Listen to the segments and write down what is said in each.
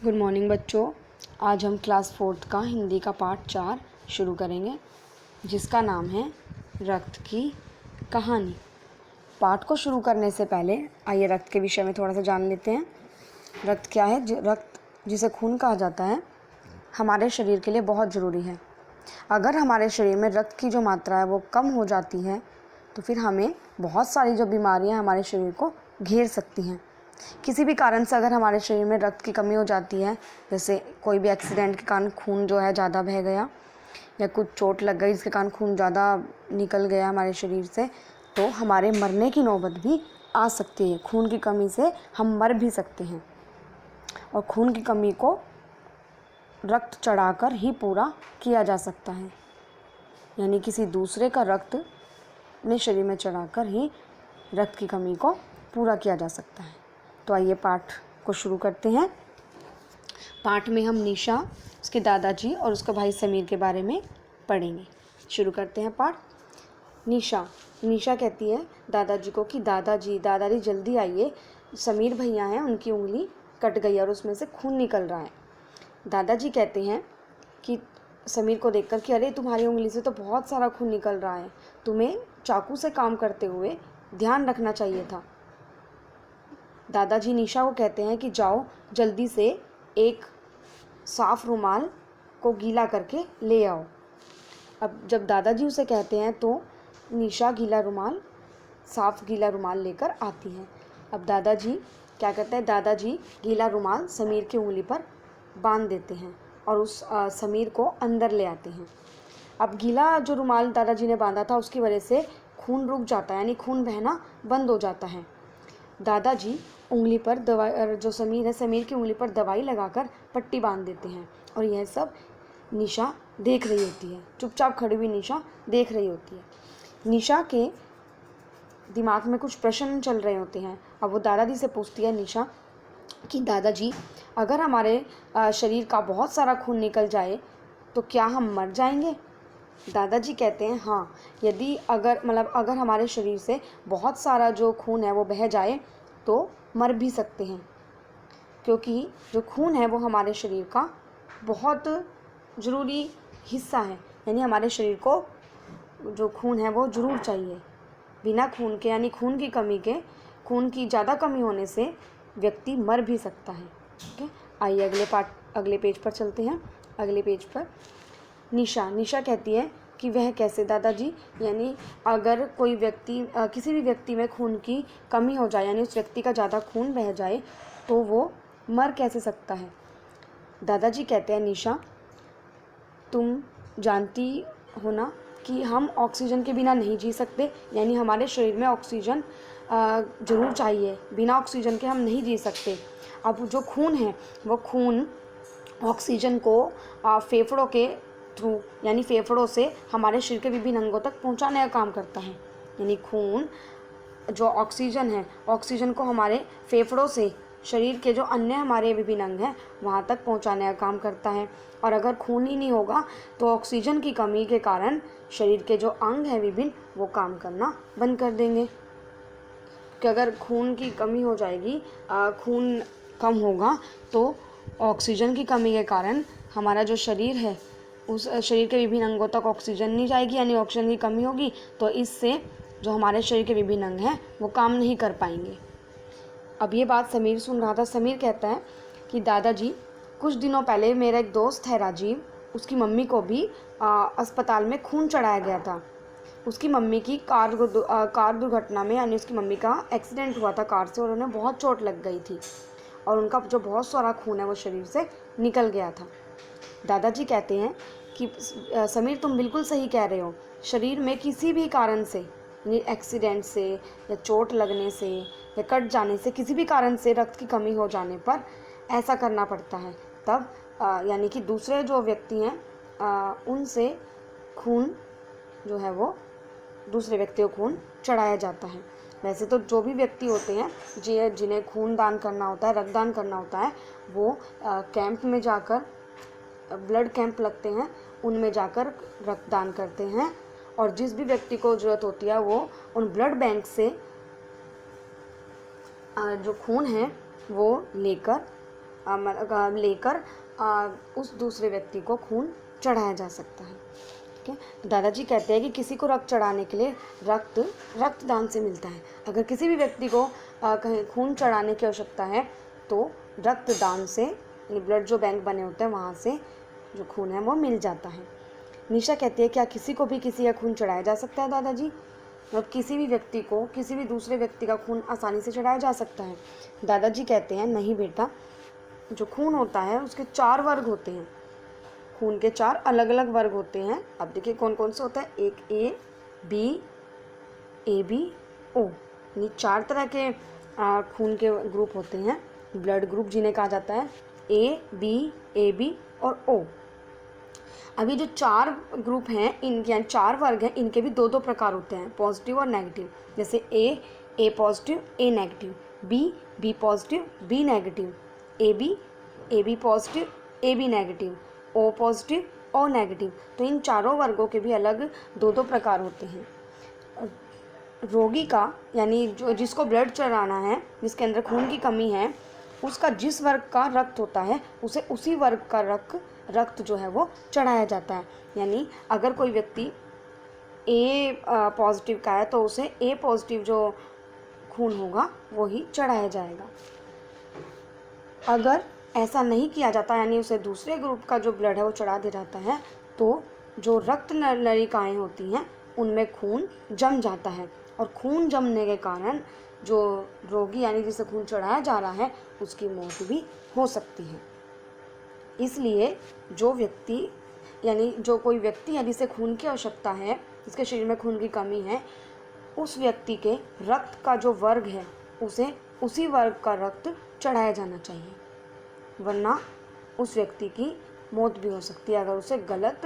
Good morning बच्चों। आज हम क्लास 4 का हिंदी का पार्ट 4 शुरू करेंगे, जिसका नाम है रक्त की कहानी। पाठ को शुरू करने से पहले आइए रक्त के विषय में थोड़ा सा जान लेते हैं। रक्त क्या है? रक्त, जिसे खून कहा जाता है, हमारे शरीर के लिए बहुत ज़रूरी है। अगर हमारे शरीर में रक्त की जो मात्रा है वो कम हो जाती है तो फिर हमें बहुत सारी जो बीमारियां हमारे शरीर को घेर सकती हैं। किसी भी कारण से अगर हमारे शरीर में रक्त की कमी हो जाती है, जैसे कोई भी एक्सीडेंट के कारण खून जो है ज़्यादा बह गया या कुछ चोट लग गई जिसके कारण खून ज़्यादा निकल गया हमारे शरीर से, तो हमारे मरने की नौबत भी आ सकती है। खून की कमी से हम मर भी सकते हैं और खून की कमी को रक्त चढ़ाकर ही पूरा किया जा सकता है, यानी किसी दूसरे का रक्त अपने शरीर में चढ़ाकर ही रक्त की कमी को पूरा किया जा सकता है। तो आइए पाठ को शुरू करते हैं। पाठ में हम निशा, उसके दादाजी और उसका भाई समीर के बारे में पढ़ेंगे। शुरू करते हैं पाठ। निशा कहती है दादाजी को कि दादाजी जल्दी आइए, समीर भैया हैं, उनकी उंगली कट गई और उसमें से खून निकल रहा है। दादाजी कहते हैं कि समीर को देखकर कि अरे तुम्हारी उंगली से तो बहुत सारा खून निकल रहा है, तुम्हें चाकू से काम करते हुए ध्यान रखना चाहिए था। दादाजी निशा को कहते हैं कि जाओ जल्दी से एक साफ़ रुमाल को गीला करके ले आओ। अब जब दादाजी उसे कहते हैं तो निशा साफ़ गीला रुमाल लेकर आती है। अब दादाजी क्या करते हैं, दादाजी गीला रुमाल समीर की उंगली पर बांध देते हैं और उस समीर को अंदर ले आते हैं। अब गीला जो रुमाल दादाजी ने बांधा था उसकी वजह से खून रुक जाता है, यानी खून बहना बंद हो जाता है। दादाजी उंगली पर दवाई, जो समीर है, समीर की उंगली पर दवाई लगाकर पट्टी बांध देते हैं और यह सब निशा देख रही होती है। चुपचाप खड़ी हुई निशा देख रही होती है। निशा के दिमाग में कुछ प्रश्न चल रहे होते हैं। अब वो दादाजी से पूछती है निशा कि दादाजी, अगर हमारे शरीर का बहुत सारा खून निकल जाए तो क्या हम मर जाएंगे? दादाजी कहते हैं हाँ, यदि अगर हमारे शरीर से बहुत सारा जो खून है वो बह जाए तो मर भी सकते हैं, क्योंकि जो खून है वो हमारे शरीर का बहुत ज़रूरी हिस्सा है, यानी हमारे शरीर को जो खून है वो ज़रूर चाहिए। बिना खून के, यानी खून की ज़्यादा कमी होने से व्यक्ति मर भी सकता है। ठीक है, आइए अगले पेज पर चलते हैं। अगले पेज पर निशा कहती है कि वह कैसे दादाजी, यानी अगर कोई व्यक्ति किसी भी व्यक्ति में खून की कमी हो जाए, यानी उस व्यक्ति का ज़्यादा खून बह जाए तो वो मर कैसे सकता है? दादाजी कहते हैं निशा, तुम जानती हो ना कि हम ऑक्सीजन के बिना नहीं जी सकते, यानी हमारे शरीर में ऑक्सीजन ज़रूर चाहिए, बिना ऑक्सीजन के हम नहीं जी सकते। अब जो खून है वो खून ऑक्सीजन को फेफड़ों के थ्रू, यानी फेफड़ों से हमारे शरीर के विभिन्न अंगों तक पहुंचाने का काम करता है। यानी खून जो ऑक्सीजन है, ऑक्सीजन को हमारे फेफड़ों से शरीर के जो अन्य हमारे विभिन्न अंग हैं वहाँ तक पहुँचाने का काम करता है। और अगर खून ही नहीं होगा तो ऑक्सीजन की कमी के कारण शरीर के जो अंग हैं विभिन्न, वो काम करना बंद कर देंगे। कि अगर खून की कमी हो जाएगी, खून कम होगा तो ऑक्सीजन की कमी के कारण हमारा जो शरीर है, उस शरीर के विभिन्न अंगों तक ऑक्सीजन नहीं जाएगी, यानी ऑक्सीजन की कमी होगी, तो इससे जो हमारे शरीर के विभिन्न अंग हैं वो काम नहीं कर पाएंगे। अब ये बात समीर सुन रहा था। समीर कहता है कि दादाजी, कुछ दिनों पहले मेरा एक दोस्त है राजीव, उसकी मम्मी को भी अस्पताल में खून चढ़ाया गया था। उसकी मम्मी की कार दुर्घटना में, यानी उसकी मम्मी का एक्सीडेंट हुआ था कार से और उन्हें बहुत चोट लग गई थी और उनका जो बहुत सारा खून है वो शरीर से निकल गया था। दादाजी कहते हैं कि समीर, तुम बिल्कुल सही कह रहे हो, शरीर में किसी भी कारण से, यानी एक्सीडेंट से या चोट लगने से या कट जाने से, किसी भी कारण से रक्त की कमी हो जाने पर ऐसा करना पड़ता है। तब यानी कि दूसरे जो व्यक्ति हैं उनसे खून जो है वो दूसरे व्यक्ति को खून चढ़ाया जाता है। वैसे तो जो भी व्यक्ति होते हैं जिन्हें खून दान करना होता है, रक्तदान करना होता है, वो कैंप में जाकर, ब्लड कैंप लगते हैं, उनमें जाकर रक्तदान करते हैं और जिस भी व्यक्ति को ज़रूरत होती है वो उन ब्लड बैंक से जो खून है वो लेकर लेकर उस दूसरे व्यक्ति को खून चढ़ाया जा सकता है। ठीक है। दादाजी कहते हैं कि किसी को रक्त चढ़ाने के लिए रक्तदान से मिलता है। अगर किसी भी व्यक्ति को कहीं खून चढ़ाने की आवश्यकता है तो रक्तदान से, यानी ब्लड जो बैंक बने होते हैं वहाँ से जो खून है वो मिल जाता है। निशा कहती है क्या किसी को भी किसी का खून चढ़ाया जा सकता है दादाजी? और किसी भी व्यक्ति को किसी भी दूसरे व्यक्ति का खून आसानी से चढ़ाया जा सकता है? दादाजी कहते हैं नहीं बेटा, जो खून होता है उसके 4 वर्ग होते हैं। खून के 4 अलग अलग वर्ग होते हैं। अब देखिए कौन कौन से होता है। एक A B, A B O, यानी 4 तरह के खून के ग्रुप होते हैं, ब्लड ग्रुप जिन्हें कहा जाता है ए बी और ओ। अभी जो 4 ग्रुप हैं, इनके यानी 4 वर्ग हैं, इनके भी 2 प्रकार होते हैं, पॉजिटिव और नेगेटिव। जैसे A positive A negative, B positive B negative, A B positive A B negative, O positive O negative. तो इन चारों वर्गों के भी अलग 2 प्रकार होते हैं। रोगी का यानी जिसको ब्लड चढ़ाना है, जिसके अंदर खून की कमी है, उसका जिस वर्ग का रक्त होता है उसे उसी वर्ग का रक्त जो है वो चढ़ाया जाता है। यानी अगर कोई व्यक्ति ए पॉजिटिव का है तो उसे ए पॉजिटिव जो खून होगा वो ही चढ़ाया जाएगा। अगर ऐसा नहीं किया जाता, यानी उसे दूसरे ग्रुप का जो ब्लड है वो चढ़ा दिया जाता है, तो जो रक्त नलिकाएँ होती हैं उनमें खून जम जाता है और खून जमने के कारण जो रोगी यानी जिसे खून चढ़ाया जा रहा है उसकी मौत भी हो सकती है। इसलिए जो व्यक्ति यानी जो कोई व्यक्ति है जिसे खून की आवश्यकता है, जिसके शरीर में खून की कमी है, उस व्यक्ति के रक्त का जो वर्ग है उसे उसी वर्ग का रक्त चढ़ाया जाना चाहिए, वरना उस व्यक्ति की मौत भी हो सकती है अगर उसे गलत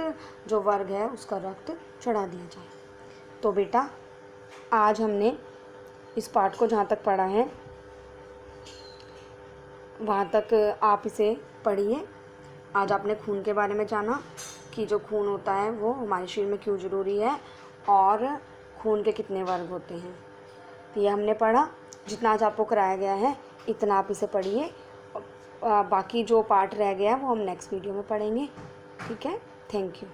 जो वर्ग है उसका रक्त चढ़ा दिया जाए। तो बेटा आज हमने इस पाठ को जहाँ तक पढ़ा है वहाँ तक आप इसे पढ़िए। आज आपने खून के बारे में जाना कि जो खून होता है वो हमारे शरीर में क्यों ज़रूरी है और खून के कितने वर्ग होते हैं। तो ये हमने पढ़ा। जितना आज आपको कराया गया है इतना आप इसे पढ़िए। बाकी जो पार्ट रह गया है वो हम नेक्स्ट वीडियो में पढ़ेंगे। ठीक है, थैंक यू।